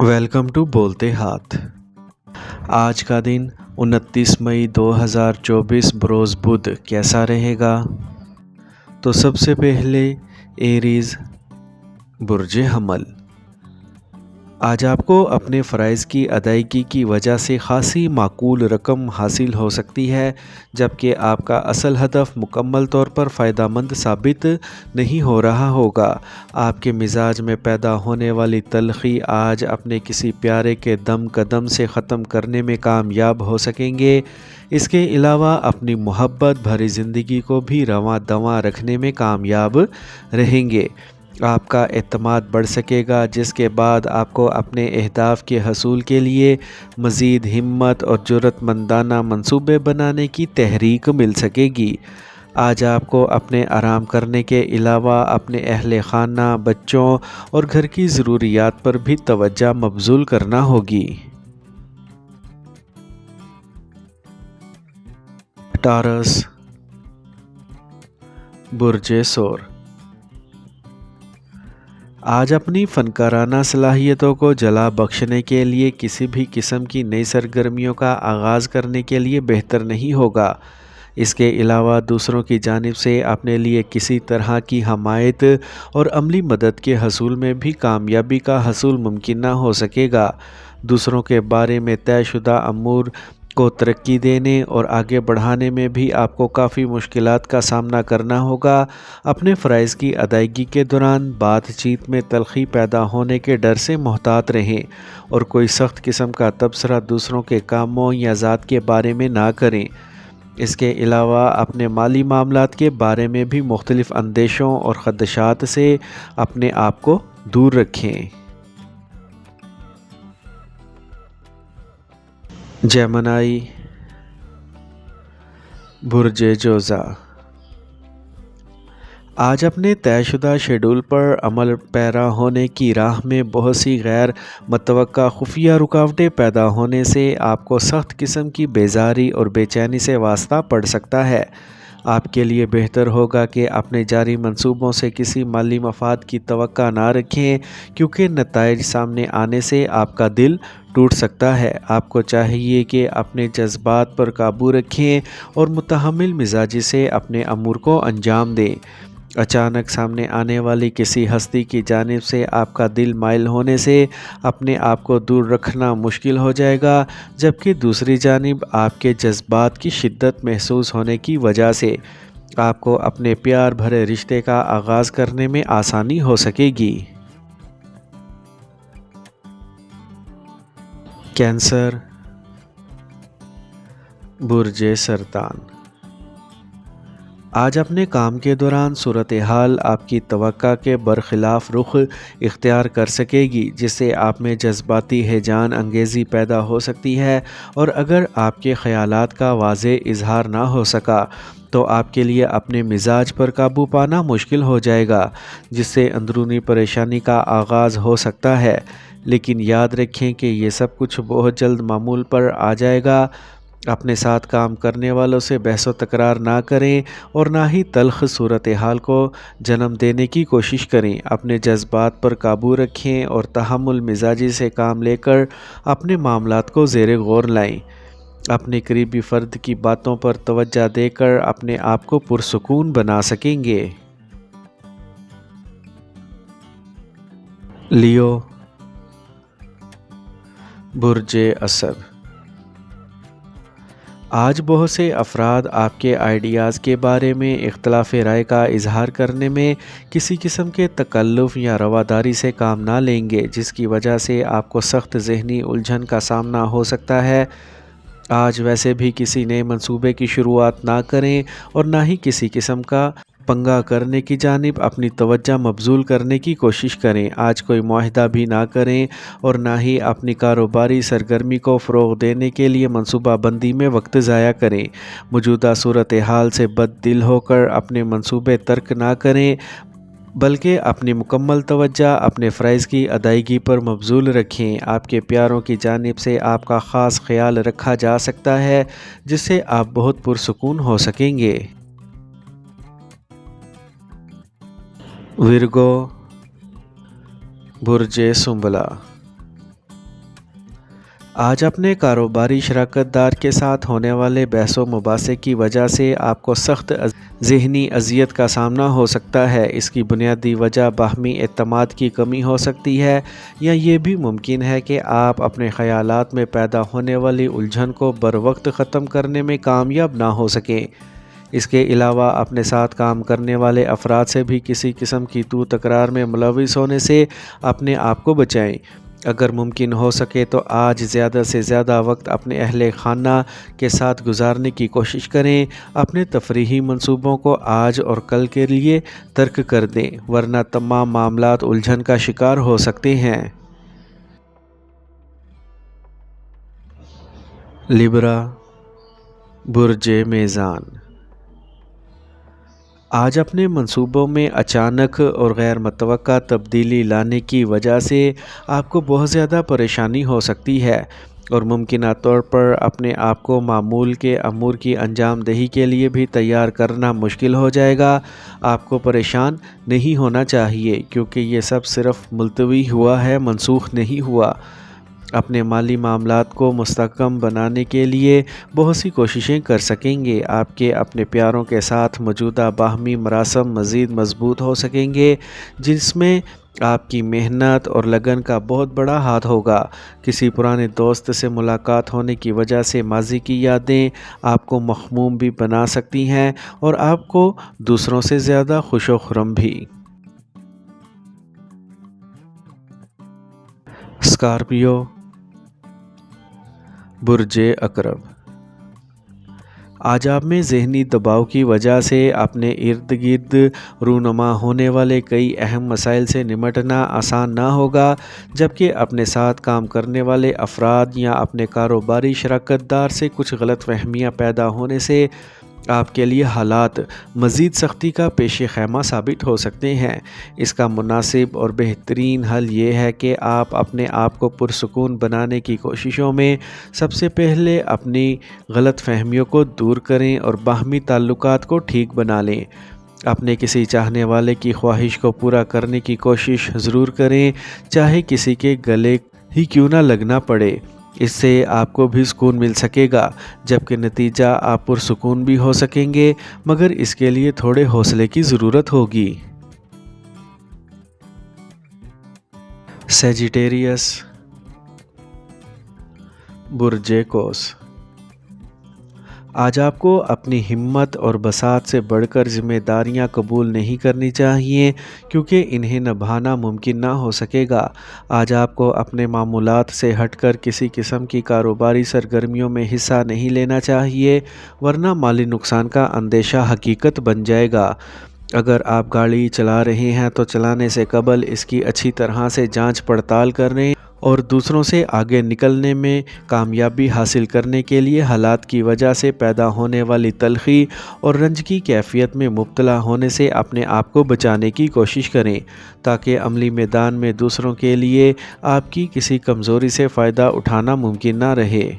Welcome to بولتے ہاتھ۔ آج کا دن 29 مئی 2024 بروز بدھ کیسا رہے گا؟ تو سب سے پہلے ایریز برج حمل۔ آج آپ کو اپنے فرائض کی ادائیگی کی وجہ سے خاصی معقول رقم حاصل ہو سکتی ہے، جبکہ آپ کا اصل ہدف مکمل طور پر فائدہ مند ثابت نہیں ہو رہا ہوگا۔ آپ کے مزاج میں پیدا ہونے والی تلخی آج اپنے کسی پیارے کے دم قدم سے ختم کرنے میں کامیاب ہو سکیں گے۔ اس کے علاوہ اپنی محبت بھری زندگی کو بھی رواں دواں رکھنے میں کامیاب رہیں گے۔ آپ کا اعتماد بڑھ سکے گا، جس کے بعد آپ کو اپنے اہداف کے حصول کے لیے مزید ہمت اور جرأت مندانہ منصوبے بنانے کی تحریک مل سکے گی۔ آج آپ کو اپنے آرام کرنے کے علاوہ اپنے اہل خانہ، بچوں اور گھر کی ضروریات پر بھی توجہ مبذول کرنا ہوگی۔ ٹارس برج سور۔ آج اپنی فنکارانہ صلاحیتوں کو جلا بخشنے کے لیے کسی بھی قسم کی نئی سرگرمیوں کا آغاز کرنے کے لیے بہتر نہیں ہوگا۔ اس کے علاوہ دوسروں کی جانب سے اپنے لیے کسی طرح کی حمایت اور عملی مدد کے حصول میں بھی کامیابی کا حصول ممکن نہ ہو سکے گا۔ دوسروں کے بارے میں طے شدہ امور کو ترقی دینے اور آگے بڑھانے میں بھی آپ کو کافی مشکلات کا سامنا کرنا ہوگا۔ اپنے فرائض کی ادائیگی کے دوران بات چیت میں تلخی پیدا ہونے کے ڈر سے محتاط رہیں اور کوئی سخت قسم کا تبصرہ دوسروں کے کاموں یا ذات کے بارے میں نہ کریں۔ اس کے علاوہ اپنے مالی معاملات کے بارے میں بھی مختلف اندیشوں اور خدشات سے اپنے آپ کو دور رکھیں۔ جیمنائی برج جوزا۔ آج اپنے طے شدہ شیڈول پر عمل پیرا ہونے کی راہ میں بہت سی غیر متوقع خفیہ رکاوٹیں پیدا ہونے سے آپ کو سخت قسم کی بیزاری اور بے چینی سے واسطہ پڑ سکتا ہے۔ آپ کے لیے بہتر ہوگا کہ اپنے جاری منصوبوں سے کسی مالی مفاد کی توقع نہ رکھیں، کیونکہ نتائج سامنے آنے سے آپ کا دل ٹوٹ سکتا ہے۔ آپ کو چاہیے کہ اپنے جذبات پر قابو رکھیں اور متحمل مزاجی سے اپنے امور کو انجام دیں۔ اچانک سامنے آنے والی کسی ہستی کی جانب سے آپ کا دل مائل ہونے سے اپنے آپ کو دور رکھنا مشکل ہو جائے گا، جبکہ دوسری جانب آپ کے جذبات کی شدت محسوس ہونے کی وجہ سے آپ کو اپنے پیار بھرے رشتے کا آغاز کرنے میں آسانی ہو سکے گی۔ کینسر برج سرطان۔ آج اپنے کام کے دوران صورتحال آپ کی توقع کے برخلاف رخ اختیار کر سکے گی، جس سے آپ میں جذباتی ہیجان انگیزی پیدا ہو سکتی ہے، اور اگر آپ کے خیالات کا واضح اظہار نہ ہو سکا تو آپ کے لیے اپنے مزاج پر قابو پانا مشکل ہو جائے گا، جس سے اندرونی پریشانی کا آغاز ہو سکتا ہے۔ لیکن یاد رکھیں کہ یہ سب کچھ بہت جلد معمول پر آ جائے گا۔ اپنے ساتھ کام کرنے والوں سے بحث و تکرار نہ کریں اور نہ ہی تلخ صورتحال کو جنم دینے کی کوشش کریں۔ اپنے جذبات پر قابو رکھیں اور تحمل مزاجی سے کام لے کر اپنے معاملات کو زیر غور لائیں۔ اپنے قریبی فرد کی باتوں پر توجہ دے کر اپنے آپ کو پرسکون بنا سکیں گے۔ لیو برج اسد۔ آج بہت سے افراد آپ کے آئیڈیاز کے بارے میں اختلاف رائے کا اظہار کرنے میں کسی قسم کے تکلف یا رواداری سے کام نہ لیں گے، جس کی وجہ سے آپ کو سخت ذہنی الجھن کا سامنا ہو سکتا ہے۔ آج ویسے بھی کسی نئے منصوبے کی شروعات نہ کریں اور نہ ہی کسی قسم کا پنگا کرنے کی جانب اپنی توجہ مبذول کرنے کی کوشش کریں۔ آج کوئی معاہدہ بھی نہ کریں اور نہ ہی اپنی کاروباری سرگرمی کو فروغ دینے کے لیے منصوبہ بندی میں وقت ضائع کریں۔ موجودہ صورتحال سے بد دل ہو کر اپنے منصوبے ترک نہ کریں، بلکہ اپنی مکمل توجہ اپنے فرائض کی ادائیگی پر مبذول رکھیں۔ آپ کے پیاروں کی جانب سے آپ کا خاص خیال رکھا جا سکتا ہے، جس سے آپ بہت پرسکون ہو سکیں گے۔ ورگو برج سنبلا۔ آج اپنے کاروباری شراکت دار کے ساتھ ہونے والے بحث و مباحثے کی وجہ سے آپ کو سخت ذہنی اذیت کا سامنا ہو سکتا ہے۔ اس کی بنیادی وجہ باہمی اعتماد کی کمی ہو سکتی ہے، یا یہ بھی ممکن ہے کہ آپ اپنے خیالات میں پیدا ہونے والی الجھن کو بروقت ختم کرنے میں کامیاب نہ ہو سکیں۔ اس کے علاوہ اپنے ساتھ کام کرنے والے افراد سے بھی کسی قسم کی تو تکرار میں ملوث ہونے سے اپنے آپ کو بچائیں۔ اگر ممکن ہو سکے تو آج زیادہ سے زیادہ وقت اپنے اہل خانہ کے ساتھ گزارنے کی کوشش کریں۔ اپنے تفریحی منصوبوں کو آج اور کل کے لیے ترک کر دیں، ورنہ تمام معاملات الجھن کا شکار ہو سکتے ہیں۔ لیبرا، برج میزان۔ آج اپنے منصوبوں میں اچانک اور غیر متوقع تبدیلی لانے کی وجہ سے آپ کو بہت زیادہ پریشانی ہو سکتی ہے، اور ممکنہ طور پر اپنے آپ کو معمول کے امور کی انجام دہی کے لیے بھی تیار کرنا مشکل ہو جائے گا۔ آپ کو پریشان نہیں ہونا چاہیے، کیونکہ یہ سب صرف ملتوی ہوا ہے، منسوخ نہیں ہوا۔ اپنے مالی معاملات کو مستحکم بنانے کے لیے بہت سی کوششیں کر سکیں گے۔ آپ کے اپنے پیاروں کے ساتھ موجودہ باہمی مراسم مزید مضبوط ہو سکیں گے، جس میں آپ کی محنت اور لگن کا بہت بڑا ہاتھ ہوگا۔ کسی پرانے دوست سے ملاقات ہونے کی وجہ سے ماضی کی یادیں آپ کو مغموم بھی بنا سکتی ہیں، اور آپ کو دوسروں سے زیادہ خوش و خرم بھی۔ اسکارپیو، برج عقرب۔ آج آپ میں ذہنی دباؤ کی وجہ سے اپنے ارد گرد رونما ہونے والے کئی اہم مسائل سے نمٹنا آسان نہ ہوگا، جبکہ اپنے ساتھ کام کرنے والے افراد یا اپنے کاروباری شراکت دار سے کچھ غلط فہمیاں پیدا ہونے سے آپ کے لیے حالات مزید سختی کا پیش خیمہ ثابت ہو سکتے ہیں۔ اس کا مناسب اور بہترین حل یہ ہے کہ آپ اپنے آپ کو پرسکون بنانے کی کوششوں میں سب سے پہلے اپنی غلط فہمیوں کو دور کریں اور باہمی تعلقات کو ٹھیک بنا لیں۔ اپنے کسی چاہنے والے کی خواہش کو پورا کرنے کی کوشش ضرور کریں، چاہے کسی کے گلے ہی کیوں نہ لگنا پڑے۔ اس سے آپ کو بھی سکون مل سکے گا، جبکہ نتیجہ آپ پرسکون بھی ہو سکیں گے، مگر اس کے لیے تھوڑے حوصلے کی ضرورت ہوگی۔ سیجیٹیریس، برج قوس۔ آج آپ کو اپنی ہمت اور بساط سے بڑھ کر ذمہ داریاں قبول نہیں کرنی چاہیے، کیونکہ انہیں نبھانا ممکن نہ ہو سکے گا۔ آج آپ کو اپنے معمولات سے ہٹ کر کسی قسم کی کاروباری سرگرمیوں میں حصہ نہیں لینا چاہیے، ورنہ مالی نقصان کا اندیشہ حقیقت بن جائے گا۔ اگر آپ گاڑی چلا رہے ہیں تو چلانے سے قبل اس کی اچھی طرح سے جانچ پڑتال کریں، اور دوسروں سے آگے نکلنے میں کامیابی حاصل کرنے کے لیے حالات کی وجہ سے پیدا ہونے والی تلخی اور رنج کی کیفیت میں مبتلا ہونے سے اپنے آپ کو بچانے کی کوشش کریں، تاکہ عملی میدان میں دوسروں کے لیے آپ کی کسی کمزوری سے فائدہ اٹھانا ممکن نہ رہے۔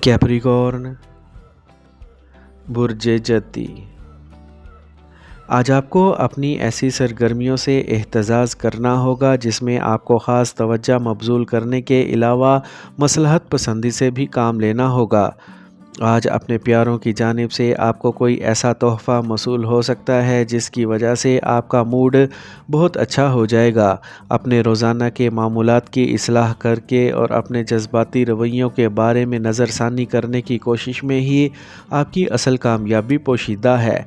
کیپریکارن، برج جدی۔ آج آپ کو اپنی ایسی سرگرمیوں سے احتجاج کرنا ہوگا جس میں آپ کو خاص توجہ مبذول کرنے کے علاوہ مصلحت پسندی سے بھی کام لینا ہوگا۔ آج اپنے پیاروں کی جانب سے آپ کو کوئی ایسا تحفہ موصول ہو سکتا ہے جس کی وجہ سے آپ کا موڈ بہت اچھا ہو جائے گا۔ اپنے روزانہ کے معمولات کی اصلاح کر کے اور اپنے جذباتی رویوں کے بارے میں نظر ثانی کرنے کی کوشش میں ہی آپ کی اصل کامیابی پوشیدہ ہے۔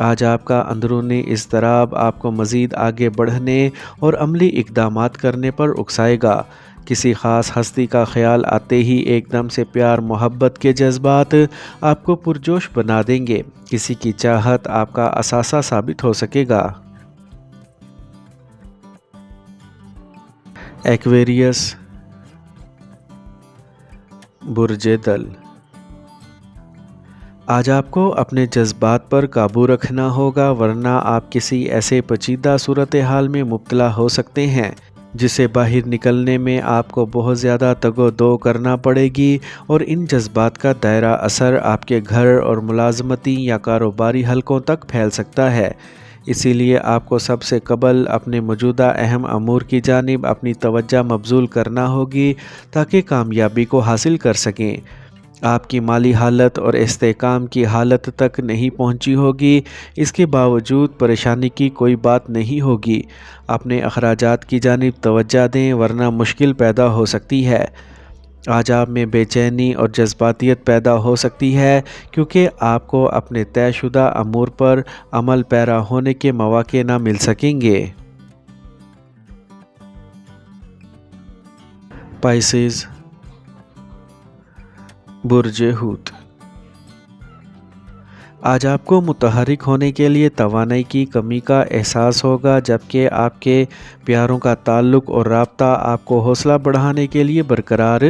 آج آپ کا اندرونی اضطراب آپ کو مزید آگے بڑھنے اور عملی اقدامات کرنے پر اکسائے گا۔ کسی خاص ہستی کا خیال آتے ہی ایک دم سے پیار محبت کے جذبات آپ کو پرجوش بنا دیں گے۔ کسی کی چاہت آپ کا اثاثہ ثابت ہو سکے گا۔ ایکویریس، برج دل۔ آج آپ کو اپنے جذبات پر قابو رکھنا ہوگا، ورنہ آپ کسی ایسے پیچیدہ صورتحال میں مبتلا ہو سکتے ہیں جسے باہر نکلنے میں آپ کو بہت زیادہ تگ و دو کرنا پڑے گی، اور ان جذبات کا دائرہ اثر آپ کے گھر اور ملازمتی یا کاروباری حلقوں تک پھیل سکتا ہے۔ اسی لیے آپ کو سب سے قبل اپنے موجودہ اہم امور کی جانب اپنی توجہ مبذول کرنا ہوگی تاکہ کامیابی کو حاصل کر سکیں۔ آپ کی مالی حالت اور استحکام کی حالت تک نہیں پہنچی ہوگی، اس کے باوجود پریشانی کی کوئی بات نہیں ہوگی۔ اپنے اخراجات کی جانب توجہ دیں ورنہ مشکل پیدا ہو سکتی ہے۔ آج آپ میں بے چینی اور جذباتیت پیدا ہو سکتی ہے کیونکہ آپ کو اپنے طے شدہ امور پر عمل پیرا ہونے کے مواقع نہ مل سکیں گے۔ پائسیز، برج حوت۔ آج آپ کو متحرک ہونے کے لیے توانائی کی کمی کا احساس ہوگا، جبکہ آپ کے پیاروں کا تعلق اور رابطہ آپ کو حوصلہ بڑھانے کے لیے برقرار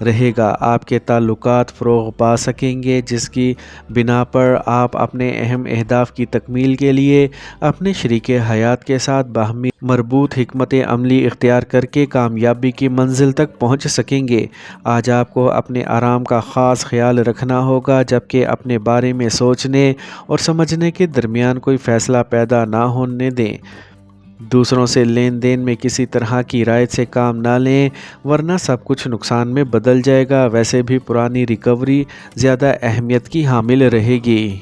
رہے گا۔ آپ کے تعلقات فروغ پا سکیں گے، جس کی بنا پر آپ اپنے اہم اہداف کی تکمیل کے لیے اپنے شریک حیات کے ساتھ باہمی مربوط حکمت عملی اختیار کر کے کامیابی کی منزل تک پہنچ سکیں گے۔ آج آپ کو اپنے آرام کا خاص خیال رکھنا ہوگا، جبکہ اپنے بارے میں سوچنے اور سمجھنے کے درمیان کوئی فیصلہ پیدا نہ ہونے دیں۔ دوسروں سے لین دین میں کسی طرح کی رعایت سے کام نہ لیں ورنہ سب کچھ نقصان میں بدل جائے گا۔ ویسے بھی پرانی ریکوری زیادہ اہمیت کی حامل رہے گی۔